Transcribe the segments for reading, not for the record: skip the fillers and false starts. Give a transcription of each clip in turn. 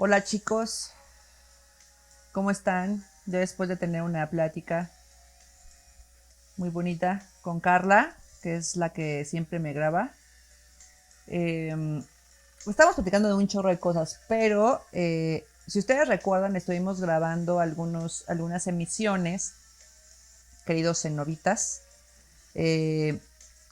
Hola chicos, ¿cómo están? Ya después de tener una plática muy bonita con Carla, que es la que siempre me graba. Eh, Estamos platicando de un chorro de cosas, pero si ustedes recuerdan, estuvimos grabando algunas emisiones, queridos cenobitas, eh,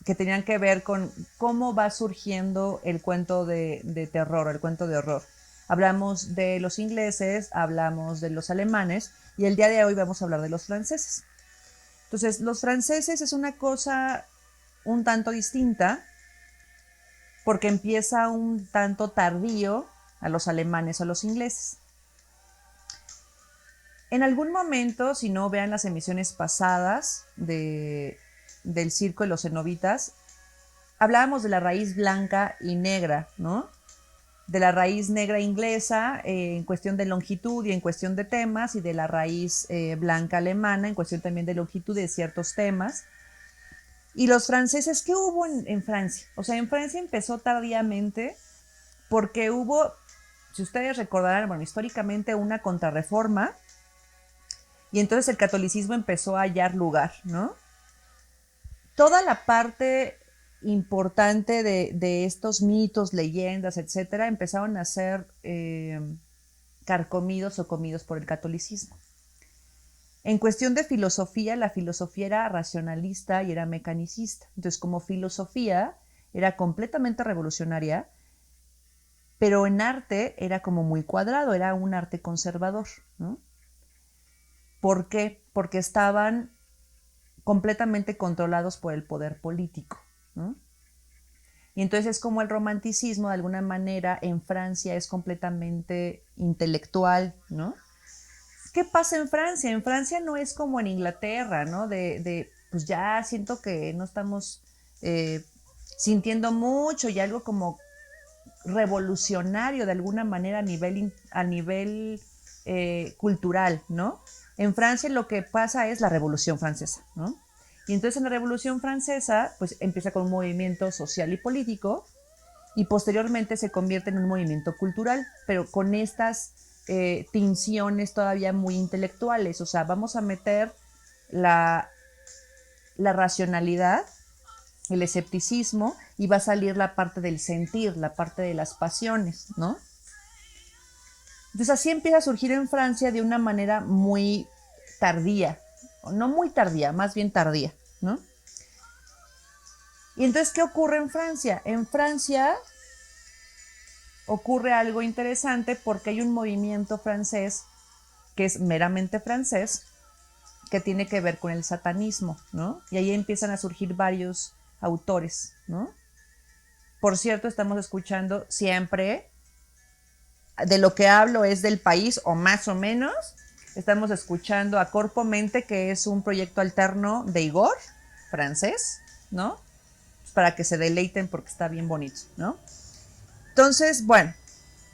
que tenían que ver con cómo va surgiendo el cuento de terror, el cuento de horror. Hablamos de los ingleses, hablamos de los alemanes y el día de hoy vamos a hablar de los franceses. Entonces, los franceses es una cosa un tanto distinta porque empieza un tanto tardío a los alemanes o a los ingleses. En algún momento, si no vean las emisiones pasadas del circo de los cenobitas, hablábamos de la raíz blanca y negra, ¿no? De la raíz negra inglesa en cuestión de longitud y en cuestión de temas, y de la raíz blanca alemana en cuestión también de longitud de ciertos temas. Y los franceses, ¿qué hubo en Francia? O sea, en Francia empezó tardíamente porque hubo, si ustedes recordarán, bueno, históricamente una contrarreforma, y entonces el catolicismo empezó a hallar lugar, ¿no? Toda la parte importante de estos mitos, leyendas, etcétera, empezaron a ser carcomidos o comidos por el catolicismo. En cuestión de filosofía, la filosofía era racionalista y era mecanicista. Entonces, como filosofía, era completamente revolucionaria, pero en arte era como muy cuadrado, era un arte conservador, ¿no? ¿Por qué? Porque estaban completamente controlados por el poder político, ¿no? Y entonces es como el romanticismo, de alguna manera, en Francia es completamente intelectual, ¿no? ¿Qué pasa en Francia? En Francia no es como en Inglaterra, ¿no? Pues ya siento que no estamos eh, sintiendo mucho y algo como revolucionario de alguna manera a nivel cultural, ¿no? En Francia lo que pasa es la Revolución Francesa, ¿no? Y entonces en la Revolución Francesa, pues empieza con un movimiento social y político y posteriormente se convierte en un movimiento cultural, pero con estas tinciones todavía muy intelectuales. O sea, vamos a meter la, la racionalidad, el escepticismo, y va a salir la parte del sentir, la parte de las pasiones, ¿no? Entonces así empieza a surgir en Francia de una manera muy tardía, no muy tardía, más bien tardía, ¿no? Y entonces, ¿qué ocurre en Francia? En Francia ocurre algo interesante porque hay un movimiento francés que es meramente francés, que tiene que ver con el satanismo, ¿no? Y ahí empiezan a surgir varios autores, ¿no? Por cierto, estamos escuchando siempre, de lo que hablo es del país, o más o menos, estamos escuchando a Corpo Mente, que es un proyecto alterno de Igor, francés, ¿no? Para que se deleiten porque está bien bonito, ¿no? Entonces, bueno,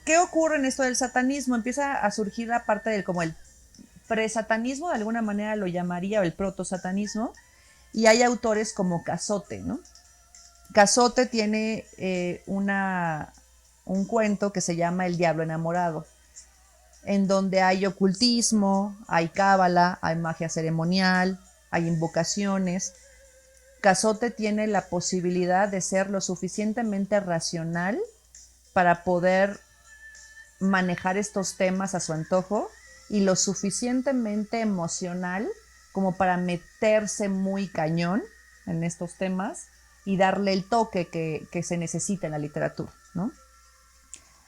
¿qué ocurre en esto del satanismo? Empieza a surgir la parte del como el presatanismo, de alguna manera lo llamaría, o el protosatanismo, y hay autores como Cazotte, ¿no? Cazotte tiene un cuento que se llama El Diablo Enamorado, en donde hay ocultismo, hay cábala, hay magia ceremonial, hay invocaciones. Cazotte tiene la posibilidad de ser lo suficientemente racional para poder manejar estos temas a su antojo y lo suficientemente emocional como para meterse muy cañón en estos temas y darle el toque que se necesita en la literatura, ¿no?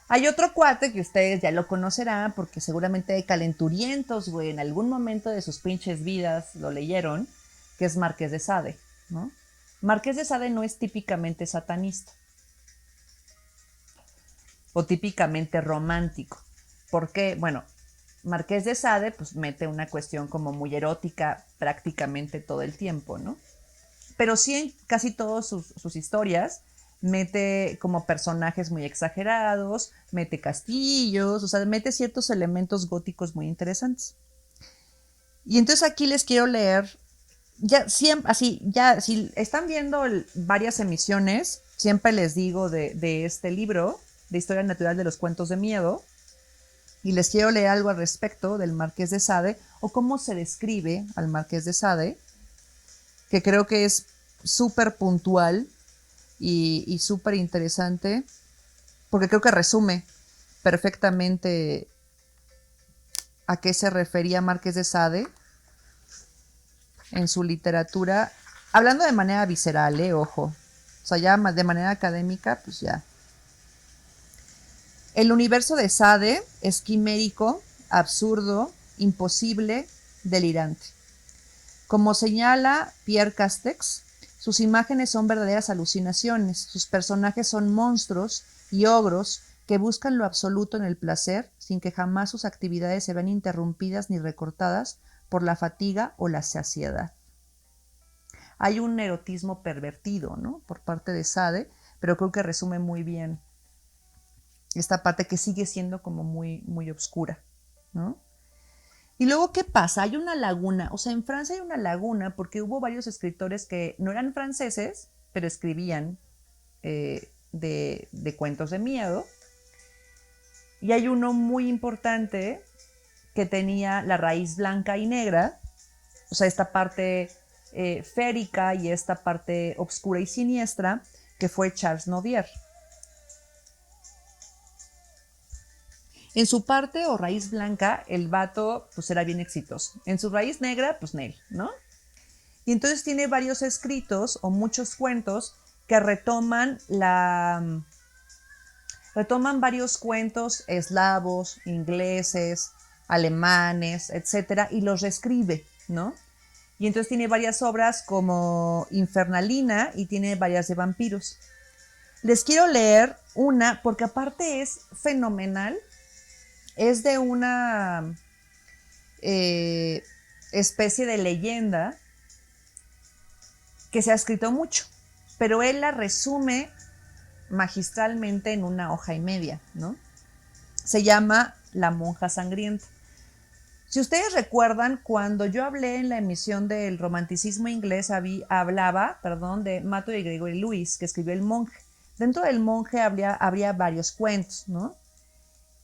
Hay otro cuate que ustedes ya lo conocerán porque seguramente hay calenturientos, güey, en algún momento de sus pinches vidas lo leyeron, que es Marqués de Sade, ¿no? Marqués de Sade no es típicamente satanista o típicamente romántico. Porque, bueno, Marqués de Sade pues mete una cuestión como muy erótica prácticamente todo el tiempo, ¿no? Pero sí en casi todas sus historias mete como personajes muy exagerados, mete castillos, o sea, mete ciertos elementos góticos muy interesantes. Y entonces aquí les quiero leer, ya siempre, así, ya, si están viendo varias emisiones, siempre les digo de este libro, de Historia Natural de los Cuentos de Miedo, Y les quiero leer algo al respecto del Marqués de Sade o cómo se describe al Marqués de Sade, que creo que es súper puntual y súper interesante, porque creo que resume perfectamente a qué se refería Marqués de Sade en su literatura, hablando de manera visceral, ojo, o sea, ya de manera académica, pues ya. El universo de Sade es quimérico, absurdo, imposible, delirante. Como señala Pierre Castex, sus imágenes son verdaderas alucinaciones, sus personajes son monstruos y ogros que buscan lo absoluto en el placer sin que jamás sus actividades se vean interrumpidas ni recortadas por la fatiga o la saciedad. Hay un erotismo pervertido, ¿no?, por parte de Sade, pero creo que resume muy bien esta parte que sigue siendo como muy, muy oscura, ¿no? Y luego, ¿qué pasa? Hay una laguna, o sea, en Francia hay una laguna porque hubo varios escritores que no eran franceses, pero escribían de cuentos de miedo. Y hay uno muy importante que tenía la raíz blanca y negra, o sea, esta parte férica y esta parte oscura y siniestra, que fue Charles Nodier. En su parte o raíz blanca, el vato pues era bien exitoso. En su raíz negra, pues Nel, ¿no? Y entonces tiene varios escritos o muchos cuentos que retoman varios cuentos eslavos, ingleses, alemanes, etcétera, y los reescribe, ¿no? Y entonces tiene varias obras como Infernalina y tiene varias de vampiros. Les quiero leer una porque aparte es fenomenal. Es de una especie de leyenda que se ha escrito mucho, pero él la resume magistralmente en una hoja y media, ¿no? Se llama La monja sangrienta. Si ustedes recuerdan, cuando yo hablé en la emisión del romanticismo inglés, hablaba de Matthew de Gregory Lewis, que escribió El monje. Dentro del monje habría varios cuentos, ¿no?,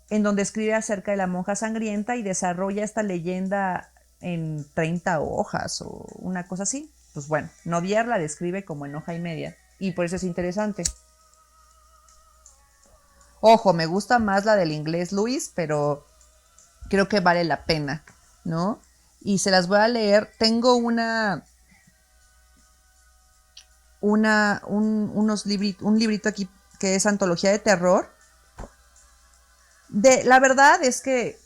en donde escribe acerca de la monja sangrienta y desarrolla esta leyenda en 30 hojas o una cosa así. Pues bueno, Nodier la describe como en hoja y media y por eso es interesante. Ojo, me gusta más la del inglés Lewis, pero creo que vale la pena, ¿no? Y se las voy a leer. Tengo un librito aquí que es antología de terror. La verdad es que,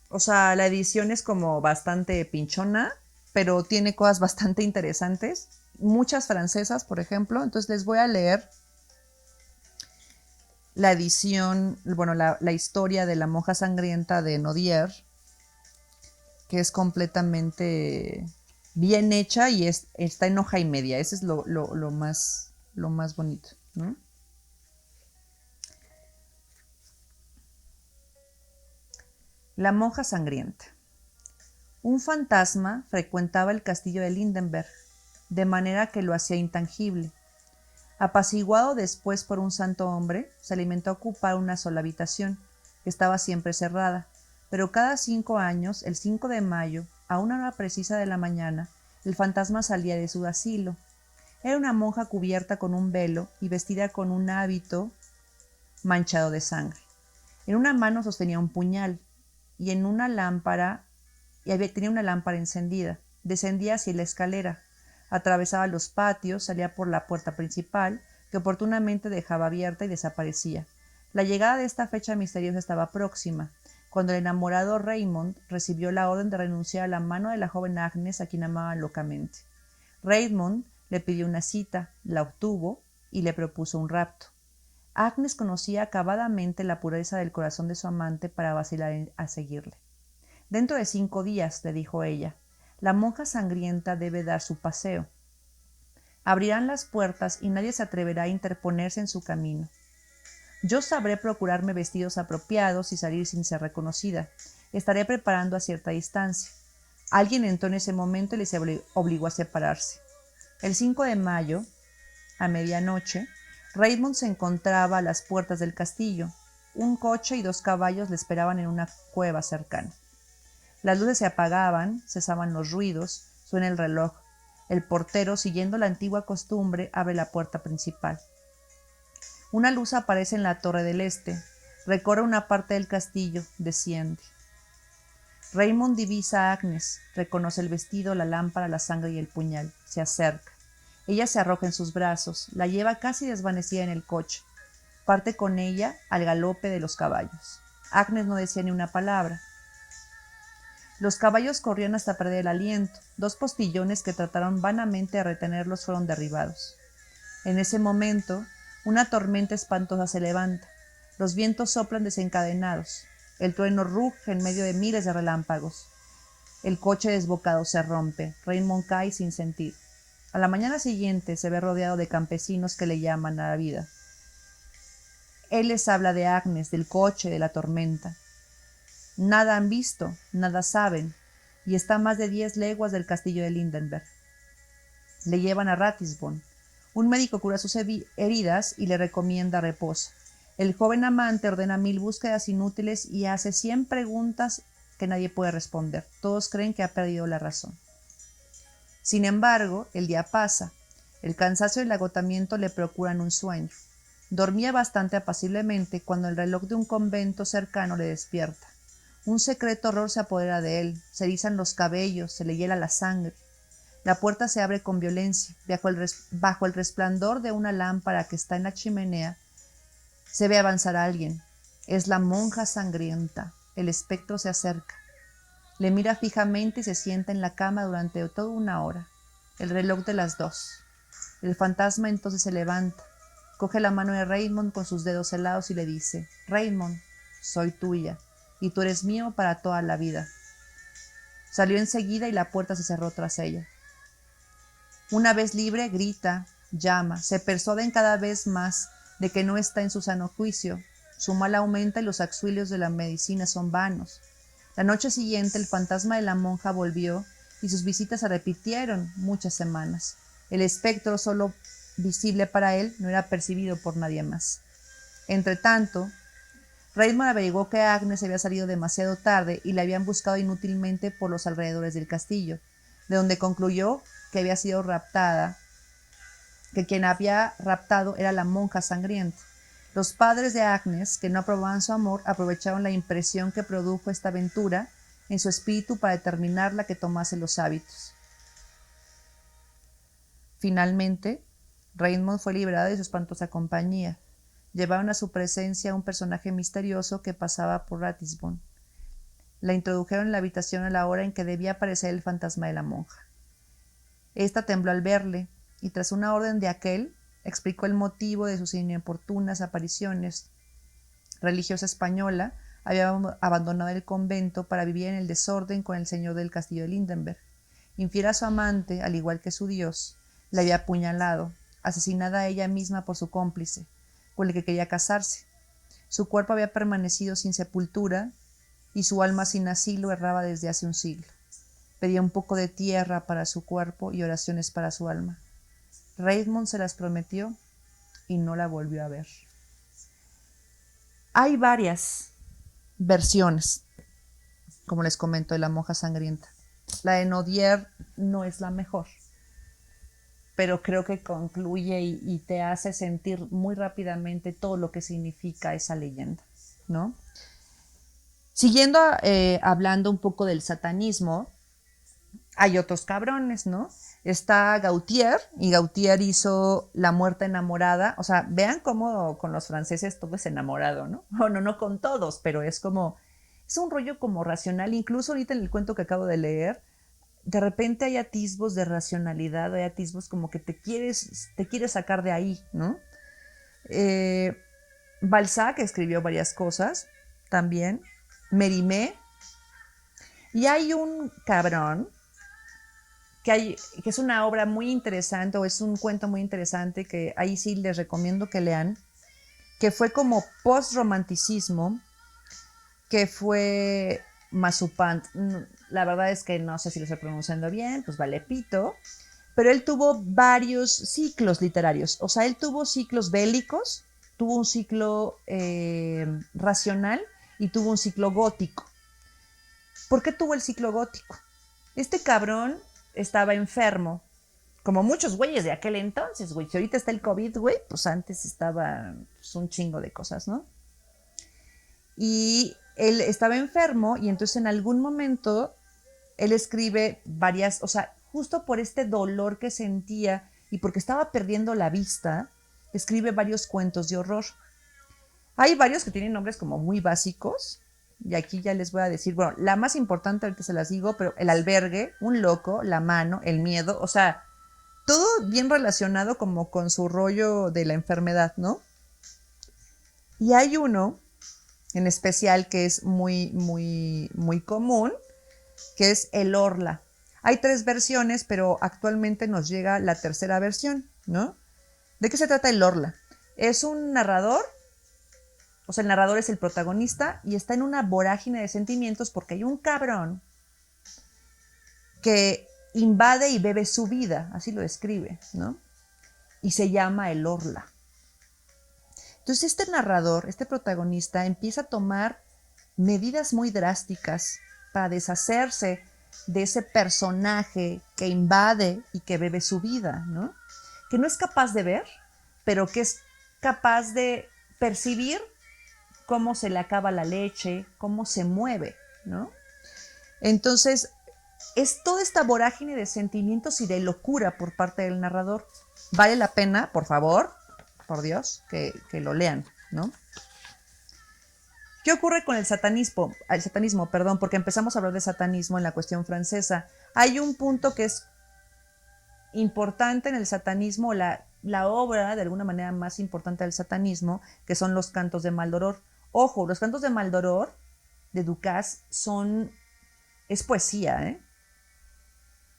o sea, la edición es como bastante pinchona, pero tiene cosas bastante interesantes. Muchas francesas, por ejemplo. Entonces les voy a leer la edición, bueno, la historia de la monja sangrienta de Nodier, que es completamente bien hecha y está en hoja y media. Ese es lo más bonito, ¿no? La monja sangrienta. Un fantasma frecuentaba el castillo de Lindenberg, de manera que lo hacía intangible. Apaciguado después por un santo hombre, se alimentó a ocupar una sola habitación, que estaba siempre cerrada, pero cada 5 años, el 5 de mayo, a una hora precisa de la mañana, el fantasma salía de su asilo. Era una monja cubierta con un velo y vestida con un hábito manchado de sangre. En una mano sostenía un puñal y tenía una lámpara encendida. Descendía hacia la escalera, atravesaba los patios, salía por la puerta principal, que oportunamente dejaba abierta y desaparecía. La llegada de esta fecha misteriosa estaba próxima, cuando el enamorado Raymond recibió la orden de renunciar a la mano de la joven Agnes, a quien amaba locamente. Raymond le pidió una cita, la obtuvo y le propuso un rapto. Agnes conocía acabadamente la pureza del corazón de su amante para vacilar a seguirle. «Dentro de 5 días», le dijo ella, «la monja sangrienta debe dar su paseo. Abrirán las puertas y nadie se atreverá a interponerse en su camino. Yo sabré procurarme vestidos apropiados y salir sin ser reconocida. Estaré preparando a cierta distancia». Alguien entró en ese momento y les obligó a separarse. El 5 de mayo, a medianoche, Raymond se encontraba a las puertas del castillo. un coche y 2 caballos le esperaban en una cueva cercana. Las luces se apagaban, cesaban los ruidos, suena el reloj. El portero, siguiendo la antigua costumbre, abre la puerta principal. Una luz aparece en la torre del este, recorre una parte del castillo, desciende. Raymond divisa a Agnes, reconoce el vestido, la lámpara, la sangre y el puñal. Se acerca. Ella se arroja en sus brazos, la lleva casi desvanecida en el coche. Parte con ella al galope de los caballos. Agnes no decía ni una palabra. Los caballos corrían hasta perder el aliento. 2 postillones que trataron vanamente de retenerlos fueron derribados. En ese momento, una tormenta espantosa se levanta. Los vientos soplan desencadenados. El trueno ruge en medio de miles de relámpagos. El coche desbocado se rompe. Raymond cae sin sentido. A la mañana siguiente se ve rodeado de campesinos que le llaman a la vida. Él les habla de Agnes, del coche, de la tormenta. Nada han visto, nada saben, y está a más de 10 leguas del castillo de Lindenberg. Le llevan a Ratisbon. Un médico cura sus heridas y le recomienda reposo. El joven amante ordena 1000 búsquedas inútiles y hace 100 preguntas que nadie puede responder. Todos creen que ha perdido la razón. Sin embargo, el día pasa. El cansancio y el agotamiento le procuran un sueño. Dormía bastante apaciblemente cuando el reloj de un convento cercano le despierta. Un secreto horror se apodera de él, se erizan los cabellos, se le hiela la sangre. La puerta se abre con violencia. Bajo el resplandor de una lámpara que está en la chimenea, se ve avanzar a alguien. Es la monja sangrienta. El espectro se acerca. Le mira fijamente y se sienta en la cama durante toda una hora. El reloj de las 2. El fantasma entonces se levanta. Coge la mano de Raymond con sus dedos helados y le dice: Raymond, soy tuya, y tú eres mío para toda la vida. Salió enseguida y la puerta se cerró tras ella. Una vez libre, grita, llama, se persuaden cada vez más de que no está en su sano juicio. Su mal aumenta y los auxilios de la medicina son vanos. La noche siguiente el fantasma de la monja volvió y sus visitas se repitieron muchas semanas. El espectro, solo visible para él, no era percibido por nadie más. Entretanto, Raymond averiguó que Agnes había salido demasiado tarde y la habían buscado inútilmente por los alrededores del castillo, de donde concluyó que había sido raptada, que quien había raptado era la monja sangrienta. Los padres de Agnes, que no aprobaban su amor, aprovecharon la impresión que produjo esta aventura en su espíritu para determinarla que tomase los hábitos. Finalmente, Raymond fue liberado de su espantosa compañía. Llevaron a su presencia a un personaje misterioso que pasaba por Ratisbon. La introdujeron en la habitación a la hora en que debía aparecer el fantasma de la monja. Esta tembló al verle, y tras una orden de aquel, explicó el motivo de sus inoportunas apariciones. Religiosa española, había abandonado el convento para vivir en el desorden con el señor del castillo de Lindenberg. Infiel a su amante, al igual que su dios, la había apuñalado, asesinada a ella misma por su cómplice, con el que quería casarse. Su cuerpo había permanecido sin sepultura y su alma sin asilo erraba desde hace un siglo. Pedía un poco de tierra para su cuerpo y oraciones para su alma. Raymond se las prometió y no la volvió a ver. Hay varias versiones, como les comento, de la monja sangrienta. La de Nodier no es la mejor, pero creo que concluye y te hace sentir muy rápidamente todo lo que significa esa leyenda, ¿no? Siguiendo hablando un poco del satanismo, hay otros cabrones, ¿no? Está Gautier, y Gautier hizo La muerta enamorada. O sea, vean cómo con los franceses todo es enamorado, ¿no? Bueno, no con todos, pero es como, es un rollo como racional. Incluso ahorita en el cuento que acabo de leer, de repente hay atisbos de racionalidad, hay atisbos como que te quieres sacar de ahí, ¿no? Balzac escribió varias cosas también, Mérimée, y hay un cabrón que es una obra muy interesante, o es un cuento muy interesante que ahí sí les recomiendo que lean, que fue como post-romanticismo, que fue Masupant. La verdad es que no sé si lo estoy pronunciando bien, pues vale pito, pero él tuvo varios ciclos literarios. O sea, él tuvo ciclos bélicos, tuvo un ciclo racional y tuvo un ciclo gótico. ¿Por qué tuvo el ciclo gótico? Este cabrón estaba enfermo, como muchos güeyes de aquel entonces, güey. Si ahorita está el COVID, güey, pues antes estaba pues, un chingo de cosas, ¿no? Y él estaba enfermo y entonces en algún momento él escribe varias, o sea, justo por este dolor que sentía y porque estaba perdiendo la vista, escribe varios cuentos de horror. Hay varios que tienen nombres como muy básicos, y aquí ya les voy a decir, bueno, la más importante ahorita se las digo, pero el albergue, un loco, la mano, el miedo, o sea, todo bien relacionado como con su rollo de la enfermedad, ¿no? Y hay uno en especial que es muy común, que es el Orla. Hay 3 versiones, pero actualmente nos llega la tercera versión, ¿no? ¿De qué se trata el Orla? Es un narrador, o sea, el narrador es el protagonista y está en una vorágine de sentimientos porque hay un cabrón que invade y bebe su vida, así lo describe, ¿no? Y se llama el Orla. Entonces este narrador, este protagonista, empieza a tomar medidas muy drásticas para deshacerse de ese personaje que invade y que bebe su vida, ¿no? Que no es capaz de ver, pero que es capaz de percibir cómo se le acaba la leche, cómo se mueve, ¿no? Entonces, es toda esta vorágine de sentimientos y de locura por parte del narrador. Vale la pena, por favor, por Dios, que lo lean, ¿no? ¿Qué ocurre con el satanismo? El satanismo, perdón, porque empezamos a hablar de satanismo en la cuestión francesa. Hay un punto que es importante en el satanismo, la obra de alguna manera más importante del satanismo, que son los cantos de Maldoror. Ojo, los cantos de Maldoror de Dukas es poesía, ¿eh?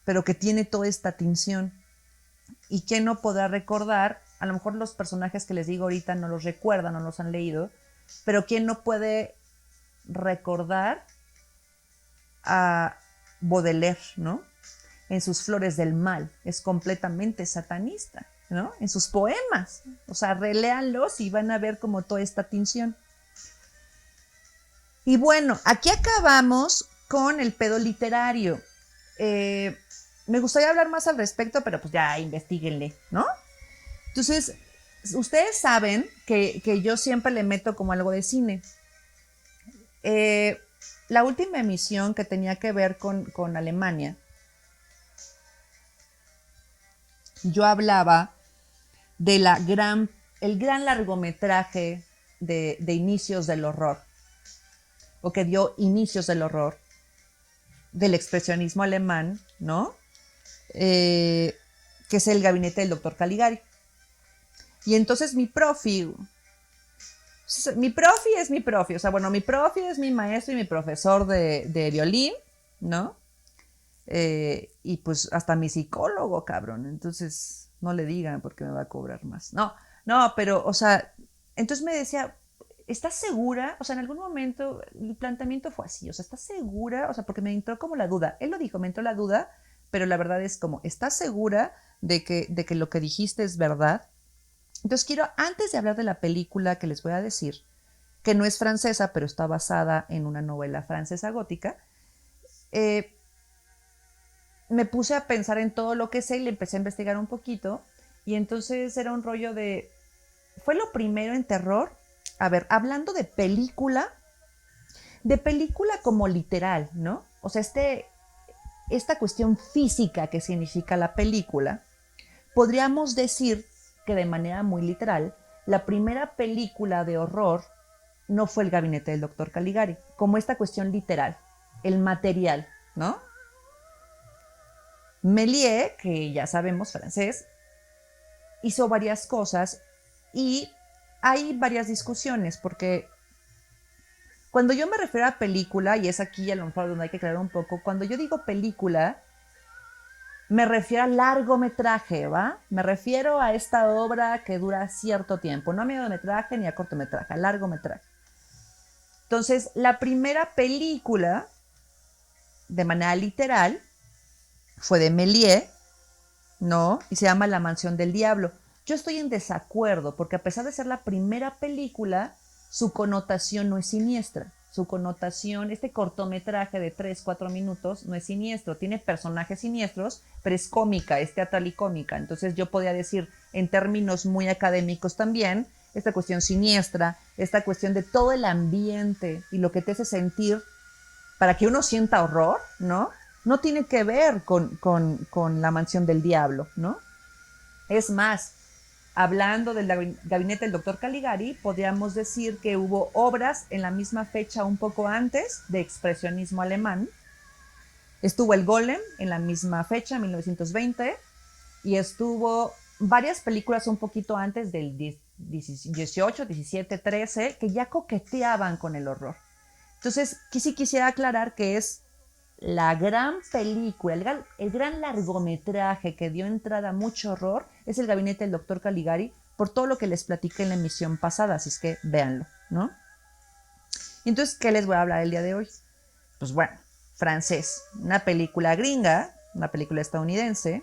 Pero que tiene toda esta tinción. ¿Y quién no podrá recordar? A lo mejor los personajes que les digo ahorita no los recuerdan, no los han leído, pero ¿quién no puede recordar a Baudelaire, ¿no? En sus Flores del Mal, es completamente satanista, ¿no? En sus poemas, o sea, reléanlos y van a ver como toda esta tinción. Y bueno, aquí acabamos con el pedo literario. Me gustaría hablar más al respecto, pero pues ya investiguenle, ¿no? Entonces, ustedes saben que yo siempre le meto como algo de cine. La última emisión que tenía que ver con Alemania, yo hablaba de el gran largometraje de inicios del horror, o que dio inicios del horror, del expresionismo alemán, ¿no? Que es El gabinete del doctor Caligari. Y entonces mi profi es mi profi, o sea, bueno, mi profi es mi maestro y mi profesor de violín, ¿no? Y pues hasta mi psicólogo, cabrón. Entonces, no le digan porque me va a cobrar más. No, pero, o sea, entonces me decía, ¿estás segura? O sea, en algún momento el planteamiento fue así, o sea, ¿estás segura? O sea, porque me entró como la duda. Él lo dijo, me entró la duda, pero la verdad es como, ¿estás segura de que lo que dijiste es verdad? Entonces quiero, antes de hablar de la película que les voy a decir, que no es francesa, pero está basada en una novela francesa gótica, me puse a pensar en todo lo que sé y le empecé a investigar un poquito. Y entonces era un rollo de... Fue lo primero en terror. A ver, hablando de película como literal, ¿no? O sea, esta cuestión física que significa la película, podríamos decir que de manera muy literal, la primera película de horror no fue El gabinete del doctor Caligari, como esta cuestión literal, el material, ¿no? Méliès, que ya sabemos francés, hizo varias cosas y hay varias discusiones porque cuando yo me refiero a película, y es aquí a lo mejor donde hay que aclarar un poco, cuando yo digo película, me refiero a largometraje, ¿va? Me refiero a esta obra que dura cierto tiempo, no a mediometraje ni a cortometraje, a largometraje. Entonces, la primera película, de manera literal, fue de Méliès, ¿no? Y se llama La mansión del diablo. yo estoy en desacuerdo, porque a pesar de ser la primera película, su connotación no es siniestra. Su connotación, este cortometraje de 3, 4 minutos no es siniestro, tiene personajes siniestros, pero es cómica, es teatral y cómica. Entonces yo podría decir, en términos muy académicos también, esta cuestión siniestra, esta cuestión de todo el ambiente y lo que te hace sentir para que uno sienta horror, ¿no? No tiene que ver con La Mansión del Diablo, ¿no? Es más, hablando del gabinete del doctor Caligari, podríamos decir que hubo obras en la misma fecha un poco antes de expresionismo alemán. Estuvo el Golem en la misma fecha, 1920, y estuvo varias películas un poquito antes del 18, 17, 13, que ya coqueteaban con el horror. Entonces, sí quisiera aclarar que es la gran película, el gran largometraje que dio entrada a mucho horror es El Gabinete del Doctor Caligari, por todo lo que les platiqué en la emisión pasada, así es que véanlo, ¿no? Entonces, ¿qué les voy a hablar el día de hoy? Pues bueno, Francés, una película gringa, una película estadounidense,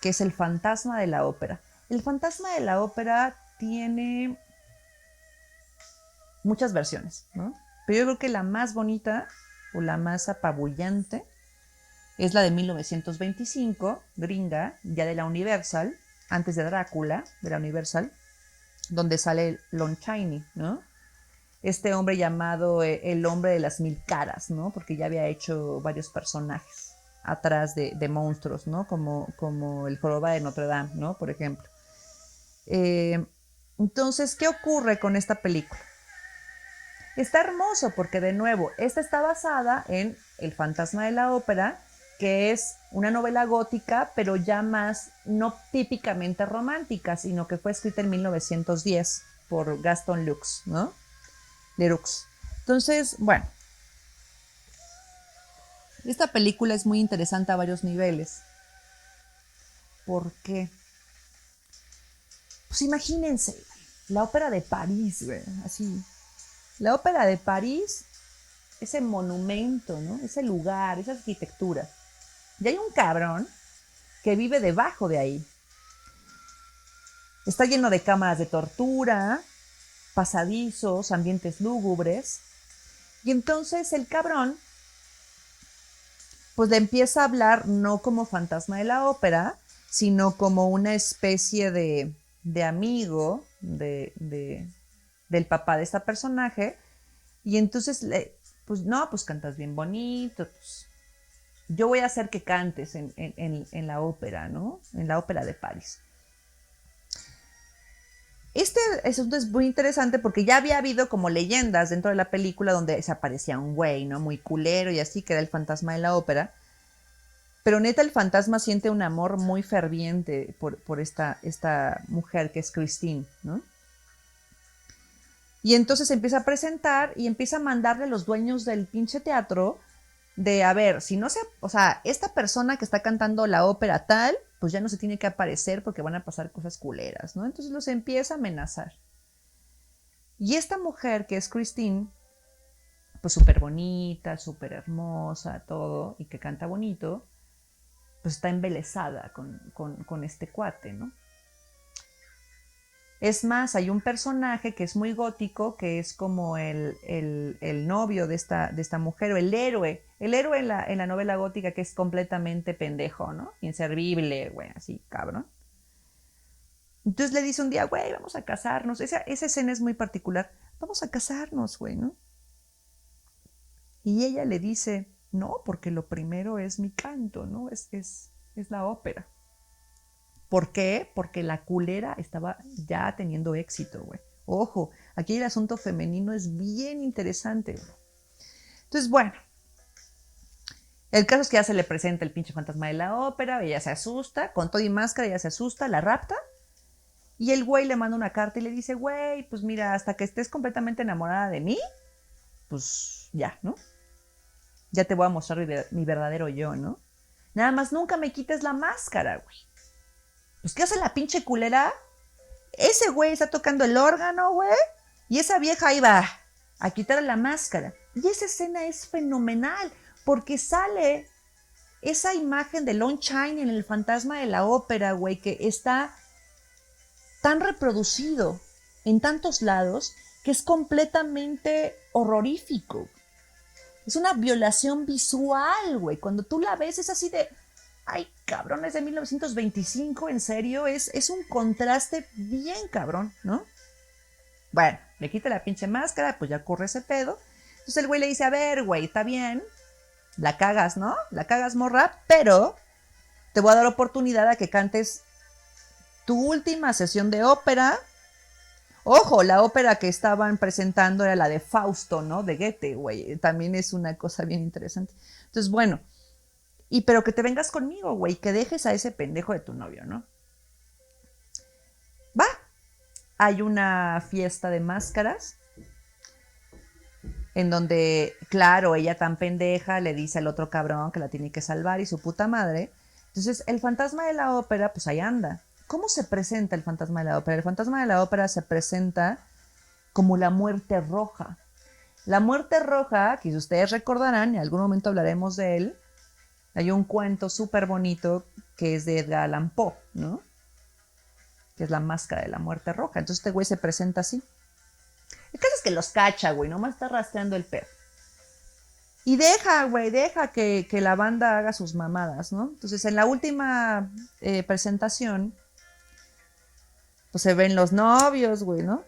que es El Fantasma de la Ópera. El Fantasma de la Ópera tiene muchas versiones, ¿no? Pero yo creo que la más bonita o la más apabullante es la de 1925, gringa, ya de la Universal, antes de Drácula, de la Universal, donde sale Lon Chaney, ¿no? Este hombre llamado el hombre de las mil caras, ¿no? Porque ya había hecho varios personajes atrás de monstruos, ¿no? Como el Joroba de Notre Dame, ¿no? Por ejemplo. Entonces, ¿qué ocurre con esta película? Está hermoso porque, de nuevo, esta está basada en El Fantasma de la Ópera, que es una novela gótica, pero ya más no típicamente romántica, sino que fue escrita en 1910 por Gaston Leroux, ¿no? Leroux. Entonces, bueno, esta película es muy interesante a varios niveles. ¿Por qué? Pues imagínense, la ópera de París, güey, así. La ópera de París, ese monumento, ¿no? Ese lugar, esa arquitectura. Y hay un cabrón que vive debajo de ahí. Está lleno de cámaras de tortura, pasadizos, ambientes lúgubres. Y entonces el cabrón, pues le empieza a hablar no como fantasma de la ópera, sino como una especie de amigo del papá de esta personaje. Y entonces, pues no, pues cantas bien bonito, pues yo voy a hacer que cantes en la ópera, ¿no? En la ópera de París. Este asunto es muy interesante porque ya había habido como leyendas dentro de la película donde se aparecía un güey, ¿no? Muy culero y así, que era el fantasma de la ópera. Pero neta, el fantasma siente un amor muy ferviente por esta mujer que es Christine, ¿no? Y entonces empieza a presentar y empieza a mandarle a los dueños del pinche teatro de, a ver, si no se, o sea, esta persona que está cantando la ópera tal, pues ya no se tiene que aparecer porque van a pasar cosas culeras, ¿no? Entonces los empieza a amenazar. Y esta mujer que es Christine, pues súper bonita, súper hermosa, todo, y que canta bonito, pues está embelesada con este cuate, ¿no? Es más, hay un personaje que es muy gótico, que es como el novio de esta mujer, o el héroe en la novela gótica, que es completamente pendejo, ¿no? Inservible, güey, así, cabrón. Entonces le dice un día, güey, vamos a casarnos. Esa escena es muy particular. Vamos a casarnos, güey, ¿no? Y ella le dice, no, porque lo primero es mi canto, ¿no? Es la ópera. ¿Por qué? Porque la culera estaba ya teniendo éxito, güey. Ojo, aquí el asunto femenino es bien interesante, güey. Entonces, bueno, el caso es que ya se le presenta el pinche fantasma de la ópera, ella se asusta, con todo y máscara, ella se asusta, la rapta, y el güey le manda una carta y le dice, güey, pues mira, hasta que estés completamente enamorada de mí, pues ya, ¿no? Ya te voy a mostrar mi verdadero yo, ¿no? Nada más nunca me quites la máscara, güey. Pues, ¿qué hace la pinche culera? Ese güey está tocando el órgano, güey, y esa vieja ahí va a quitarle la máscara. Y esa escena es fenomenal, porque sale esa imagen de Lon Chaney en El Fantasma de la Ópera, güey, que está tan reproducido en tantos lados que es completamente horrorífico. Es una violación visual, güey. Cuando tú la ves es así de, ay, cabrón, es de 1925, en serio, es un contraste bien cabrón, ¿no? Bueno, le quita la pinche máscara, pues ya ocurre ese pedo. Entonces el güey le dice, a ver, güey, está bien, la cagas, ¿no? La cagas, morra, pero te voy a dar oportunidad a que cantes tu última sesión de ópera. Ojo, la ópera que estaban presentando era la de Fausto, ¿no? De Goethe, güey. También es una cosa bien interesante. Entonces, bueno, pero que te vengas conmigo, güey, que dejes a ese pendejo de tu novio, ¿no? Va. Hay una fiesta de máscaras en donde, claro, ella tan pendeja le dice al otro cabrón que la tiene que salvar y su puta madre. Entonces, el fantasma de la ópera, pues ahí anda. ¿Cómo se presenta el fantasma de la ópera? El fantasma de la ópera se presenta como la muerte roja. La muerte roja, que si ustedes recordarán, en algún momento hablaremos de él, hay un cuento súper bonito que es de Edgar Allan Poe, ¿no? Que es la máscara de la muerte roja. Entonces este güey se presenta así. El caso es que los cacha, güey, nomás está rastreando el perro. Y deja, güey, deja que la banda haga sus mamadas, ¿no? Entonces en la última presentación, pues se ven los novios, güey, ¿no?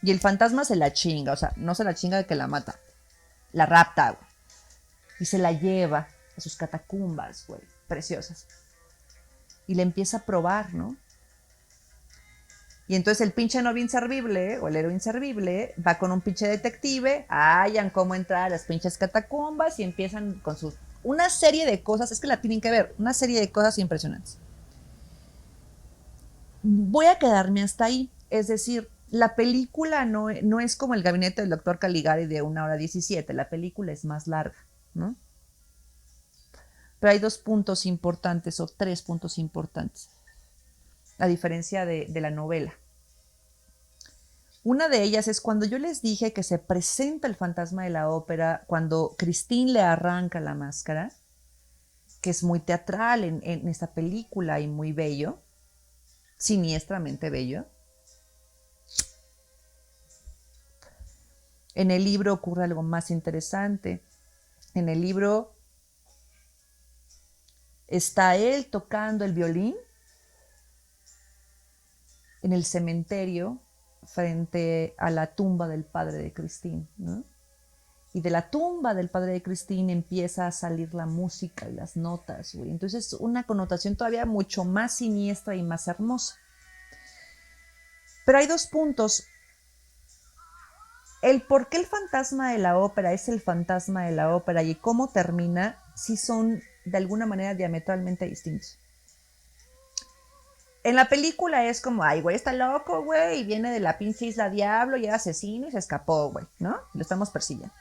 Y el fantasma se la chinga, o sea, no se la chinga de que la mata, la rapta, güey. Y se la lleva a sus catacumbas, güey, preciosas. Y le empieza a probar, ¿no? Y entonces el pinche novio inservible, o el héroe inservible, va con un pinche detective, hallan cómo entrar a las pinches catacumbas y empiezan con sus... una serie de cosas, es que la tienen que ver, una serie de cosas impresionantes. Voy a quedarme hasta ahí, es decir, la película no es como El gabinete del doctor Caligari de 1 hora 17, la película es más larga, ¿no? Pero hay 2 puntos importantes o 3 puntos importantes, a diferencia de la novela. Una de ellas es cuando yo les dije que se presenta el fantasma de la ópera, cuando Christine le arranca la máscara, que es muy teatral en esta película y muy bello, siniestramente bello. En el libro ocurre algo más interesante. En el libro está él tocando el violín en el cementerio frente a la tumba del padre de Christine, ¿no? Y de la tumba del padre de Christine empieza a salir la música y las notas, güey. Entonces es una connotación todavía mucho más siniestra y más hermosa. Pero hay 2 puntos. El por qué el fantasma de la ópera es el fantasma de la ópera y cómo termina, sí son de alguna manera diametralmente distintos. En la película es como, ay, güey, está loco, güey, y viene de la pinche isla Diablo y era asesino y se escapó, güey, ¿no? Lo estamos persiguiendo.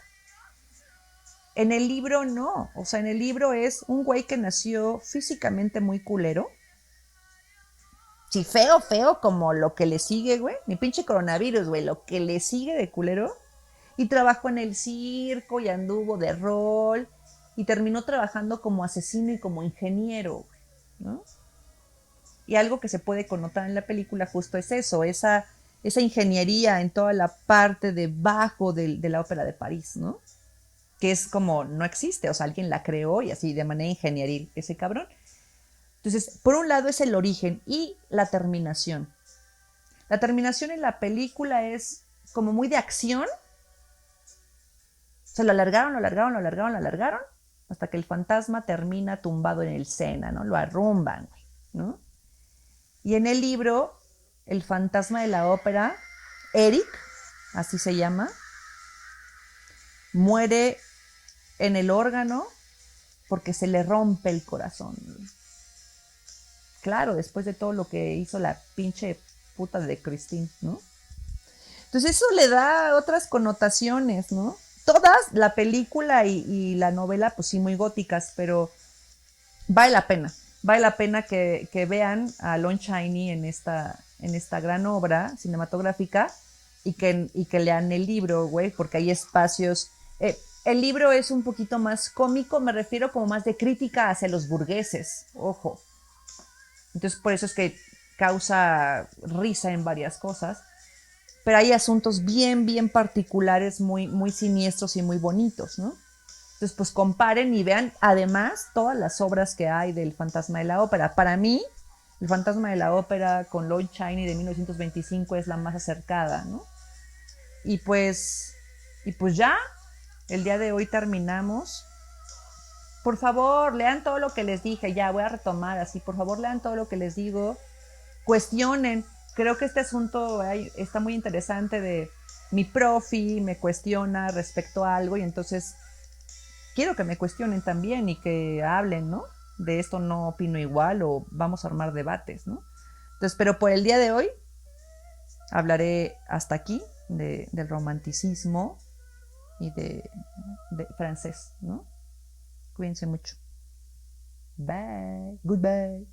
En el libro no, o sea, en el libro es un güey que nació físicamente muy culero. Sí, feo, feo, como lo que le sigue, güey. Ni pinche coronavirus, güey, lo que le sigue de culero. Y trabajó en el circo y anduvo de rol. Y terminó trabajando como asesino y como ingeniero, ¿no? Y algo que se puede connotar en la película justo es eso, esa ingeniería en toda la parte debajo de la ópera de París, ¿no? Que es como, no existe, o sea, alguien la creó y así de manera ingenieril, ese cabrón. Entonces, por un lado es el origen y la terminación. La terminación en la película es como muy de acción. Se lo alargaron, lo alargaron, lo alargaron, lo alargaron, hasta que el fantasma termina tumbado en el Sena, ¿no? Lo arrumban, ¿no? Y en el libro, el fantasma de la ópera, Eric, así se llama, muere en el órgano porque se le rompe el corazón. Claro, después de todo lo que hizo la pinche puta de Christine, ¿no? Entonces eso le da otras connotaciones, ¿no? Todas, la película y la novela, pues sí, muy góticas, pero vale la pena. Vale la pena que vean a Lon Chaney en esta gran obra cinematográfica y que lean el libro, güey, porque hay espacios... el libro es un poquito más cómico, me refiero como más de crítica hacia los burgueses, ojo. Entonces por eso es que causa risa en varias cosas, pero hay asuntos bien, bien particulares, muy, muy siniestros y muy bonitos, ¿no? Entonces, pues comparen y vean además todas las obras que hay del Fantasma de la Ópera. Para mí, el Fantasma de la Ópera con Lon Chaney de 1925 es la más acercada, ¿no? Y pues, y pues ya, el día de hoy terminamos. Por favor, lean todo lo que les dije, ya voy a retomar así, por favor, lean todo lo que les digo, cuestionen. Creo que este asunto está muy interesante de mi profi me cuestiona respecto a algo y entonces quiero que me cuestionen también y que hablen, ¿no? De esto no opino igual o vamos a armar debates, ¿no? Entonces, pero por el día de hoy hablaré hasta aquí del romanticismo y de francés, ¿no? Cuídense mucho. Bye. Goodbye.